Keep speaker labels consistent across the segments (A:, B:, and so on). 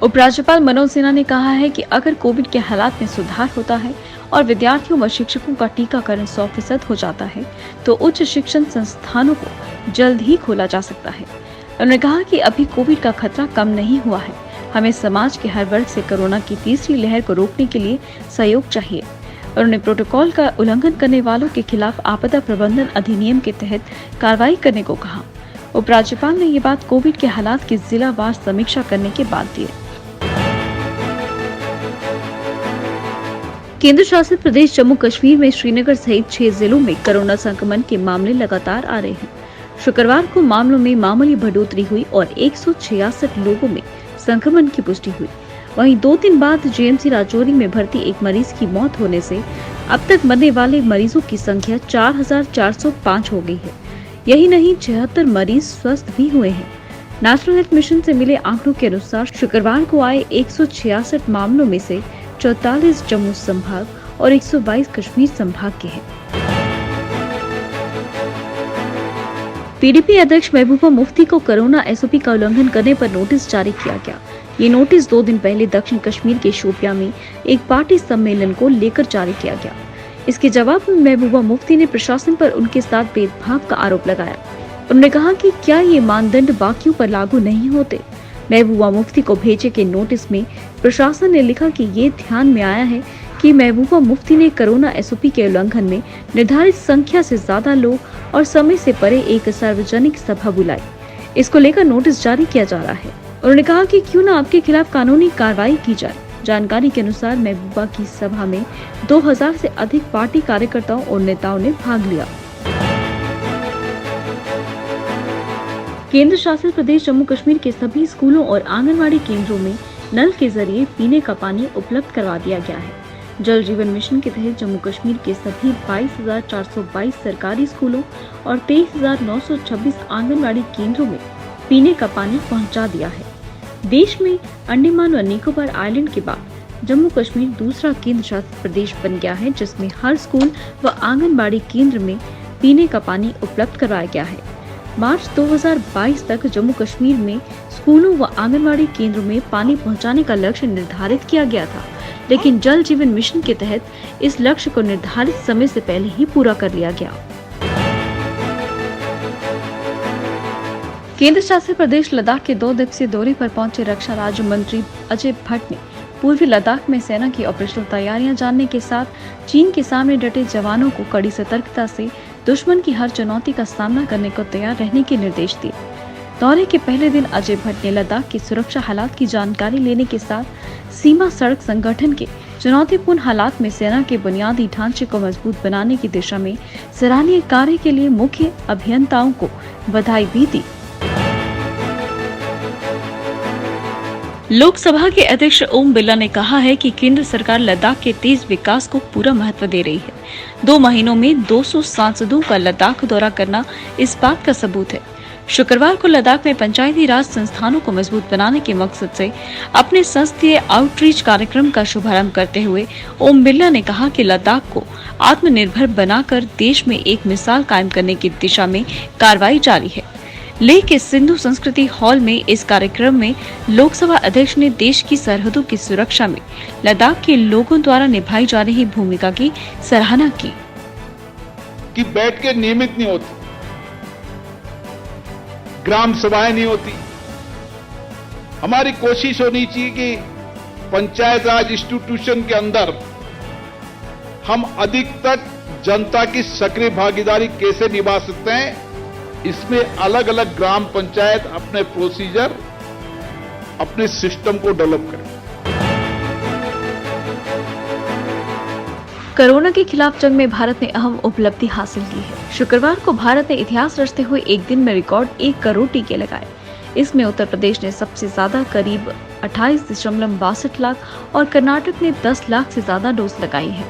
A: उपराज्यपाल मनोज सिन्हा ने कहा है कि अगर कोविड के हालात में सुधार होता है और विद्यार्थियों व शिक्षकों का टीकाकरण 100% हो जाता है तो उच्च शिक्षण संस्थानों को जल्द ही खोला जा सकता है। उन्होंने कहा कि अभी कोविड का खतरा कम नहीं हुआ है। हमें समाज के हर वर्ग से कोरोना की तीसरी लहर को रोकने के लिए सहयोग चाहिए। उन्होंने प्रोटोकॉल का उल्लंघन करने वालों के खिलाफ आपदा प्रबंधन अधिनियम के तहत कार्रवाई करने को कहा। उपराज्यपाल ने ये बात कोविड के हालात की जिलावार समीक्षा करने के बाद दी। केंद्र शासित प्रदेश जम्मू कश्मीर में श्रीनगर सहित 6 जिलों में कोरोना संक्रमण के मामले लगातार आ रहे हैं। शुक्रवार को मामलों में मामूली बढ़ोतरी हुई और 166 लोगों में संक्रमण की पुष्टि हुई। वहीं 2 दिन बाद जेएमसी राजौरी में भर्ती एक मरीज की मौत होने से अब तक मरने वाले मरीजों की संख्या 4405 हो गई है। यही नहीं, 76 मरीज स्वस्थ भी हुए हैं। नेशनल हेल्थ मिशन से मिले आंकड़ों के अनुसार शुक्रवार को आए 166 मामलों में से 44 जम्मू संभाग और 122 कश्मीर संभाग के हैं। पीडीपी अध्यक्ष महबूबा मुफ्ती को कोरोना एसओपी का उल्लंघन करने पर नोटिस जारी किया गया। ये नोटिस 2 दिन पहले दक्षिण कश्मीर के शोपियां में एक पार्टी सम्मेलन को लेकर जारी किया गया। इसके जवाब में महबूबा मुफ्ती ने प्रशासन पर उनके साथ भेदभाव का आरोप लगाया। उन्होंने कहा कि क्या ये मानदंड बाकियों पर लागू नहीं होते। महबूबा मुफ्ती को भेजे गए नोटिस में प्रशासन ने लिखा कि ये ध्यान में आया है कि महबूबा मुफ्ती ने कोरोना एसओपी के उल्लंघन में निर्धारित संख्या से ज्यादा लोग और समय से परे एक सार्वजनिक सभा बुलाई। इसको लेकर नोटिस जारी किया जा रहा है। उन्होंने कहा कि क्यों न आपके खिलाफ कानूनी कार्रवाई की जाए। जानकारी के अनुसार महबूबा की सभा में 2000 से अधिक पार्टी कार्यकर्ताओं और नेताओं ने भाग लिया। केंद्र शासित प्रदेश जम्मू कश्मीर के सभी स्कूलों और आंगनवाड़ी केंद्रों में नल के जरिए पीने का पानी उपलब्ध करवा दिया गया है। जल जीवन मिशन के तहत जम्मू कश्मीर के सभी 22,422 सरकारी स्कूलों और 23,926 आंगनवाड़ी केंद्रों में पीने का पानी पहुंचा दिया है। देश में अंडमान और निकोबार आइलैंड के बाद जम्मू कश्मीर दूसरा केंद्र शासित प्रदेश बन गया है जिसमें हर स्कूल व आंगनबाड़ी केंद्र में पीने का पानी उपलब्ध करवाया गया है। मार्च 2022 तक जम्मू कश्मीर में स्कूलों व आंगनबाड़ी केंद्रों में पानी पहुंचाने का लक्ष्य निर्धारित किया गया था, लेकिन जल जीवन मिशन के तहत इस लक्ष्य को निर्धारित समय से पहले ही पूरा कर लिया गया। केंद्र शासित प्रदेश लद्दाख के 2 दिवसीय दौरे पर पहुंचे रक्षा राज्य मंत्री अजय भट्ट ने पूर्वी लद्दाख में सेना की ऑपरेशनल तैयारियां जानने के साथ चीन के सामने डटे जवानों को कड़ी सतर्कता से दुश्मन की हर चुनौती का सामना करने को तैयार रहने के निर्देश दिए। दौरे के पहले दिन अजय भट्ट ने लद्दाख की सुरक्षा हालात की जानकारी लेने के साथ सीमा सड़क संगठन के चुनौतीपूर्ण हालात में सेना के बुनियादी ढांचे को मजबूत बनाने की दिशा में सराहनीय कार्य के लिए मुख्य अभियंताओं को बधाई भी दी। लोकसभा के अध्यक्ष ओम बिरला ने कहा है कि केंद्र सरकार लद्दाख के तेज विकास को पूरा महत्व दे रही है। 2 महीनों में 200 सांसदों का लद्दाख दौरा करना इस बात का सबूत है। शुक्रवार को लद्दाख में पंचायती राज संस्थानों को मजबूत बनाने के मकसद से अपने संसदीय आउटरीच कार्यक्रम का शुभारंभ करते हुए ओम बिरला ने कहा कि लद्दाख को आत्मनिर्भर बनाकर देश में एक मिसाल कायम करने की दिशा में कार्रवाई जारी है। लेह के सिंधु संस्कृति हॉल में इस कार्यक्रम में लोकसभा अध्यक्ष ने देश की सरहदों की सुरक्षा में लद्दाख के लोगों द्वारा निभाई जा रही भूमिका की सराहना की।
B: कि बैठ के नियमित नहीं होती, ग्राम सभाएं नहीं होती। हमारी कोशिश होनी चाहिए कि पंचायत राज इंस्टीट्यूशन के अंदर हम अधिक तक जनता की सक्रिय भागीदारी कैसे निभा सकते हैं, इसमें अलग अलग ग्राम पंचायत अपने प्रोसीजर, अपने सिस्टम को डेवलप करें।
A: कोरोना के खिलाफ जंग में भारत ने अहम उपलब्धि हासिल की है। शुक्रवार को भारत ने इतिहास रचते हुए एक दिन में रिकॉर्ड 1 करोड़ टीके लगाए। इसमें उत्तर प्रदेश ने सबसे ज्यादा करीब 28.62 लाख और कर्नाटक ने 10 लाख से ज्यादा डोज लगाई है।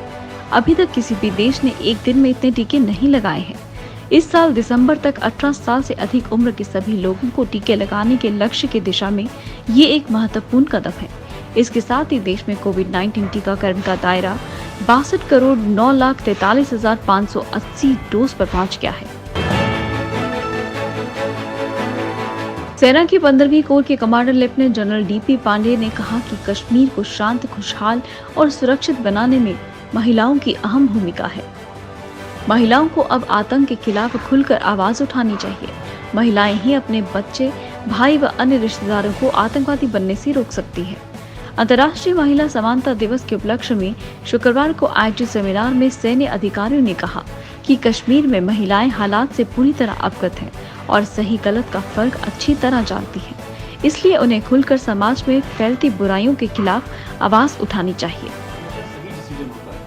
A: अभी तक किसी भी देश ने एक दिन में इतने टीके नहीं लगाए हैं। इस साल दिसंबर तक 18 साल से अधिक उम्र के सभी लोगों को टीके लगाने के लक्ष्य की दिशा में ये एक महत्वपूर्ण कदम है। इसके साथ ही देश में कोविड-19 टीकाकरण का दायरा 62,09,43,580 डोज पर पहुंच गया है। सेना की 15वीं कोर के commander lieutenant general DP Pandey ने कहा कि कश्मीर को शांत, खुशहाल और सुरक्षित बनाने में महिलाओं की अहम भूमिका है। महिलाओं को अब आतंक के खिलाफ खुलकर आवाज उठानी चाहिए। महिलाएं ही अपने बच्चे, भाई व अन्य रिश्तेदारों को आतंकवादी बनने से रोक सकती है। अंतर्राष्ट्रीय महिला समानता दिवस के उपलक्ष्य में शुक्रवार को आयोजित सेमिनार में सैन्य अधिकारियों ने कहा कि कश्मीर में महिलाएं हालात से पूरी तरह अवगत हैं और सही गलत का फर्क अच्छी तरह जानती हैं। इसलिए उन्हें खुलकर समाज में फैलती बुराइयों के खिलाफ आवाज उठानी चाहिए।
C: सही डिसीजन होता है,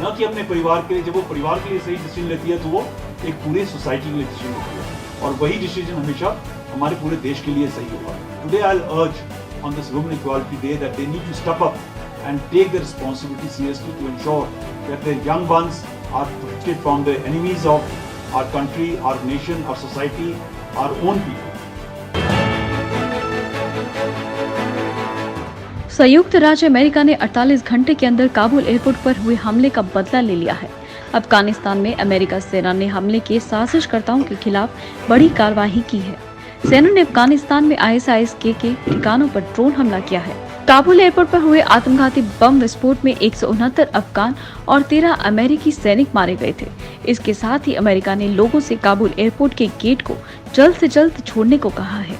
C: न कि अपने परिवार के लिए। जब वो परिवार के लिए सही डिसीजन लेती है तो वो एक पूरे सोसाइटी के लिए डिसीजन होती है, और वही डिसीजन हमेशा हमारे पूरे देश के लिए सही होगा। टुडे आई विल अर्ज on this Women Equality Day that they need to step up and take their responsibility seriously to ensure that their young ones are protected from the enemies of our country, our nation, our society, our own people.
A: संयुक्त राज्य America ने 48 घंटे के अंदर Kabul airport पर हुए हमले का बदला ले लिया है। अफगानिस्तान में अमेरिका सेना ने हमले के साजिशकर्ताओं के खिलाफ बड़ी कार्रवाई की है। सेना ने अफगानिस्तान में ISIS के ठिकानों पर ड्रोन हमला किया है। काबुल एयरपोर्ट पर हुए आत्मघाती बम विस्फोट में 169 अफगान और 13 अमेरिकी सैनिक मारे गए थे। इसके साथ ही अमेरिका ने लोगों से काबुल एयरपोर्ट के गेट को जल्द से जल्द छोड़ने को कहा है।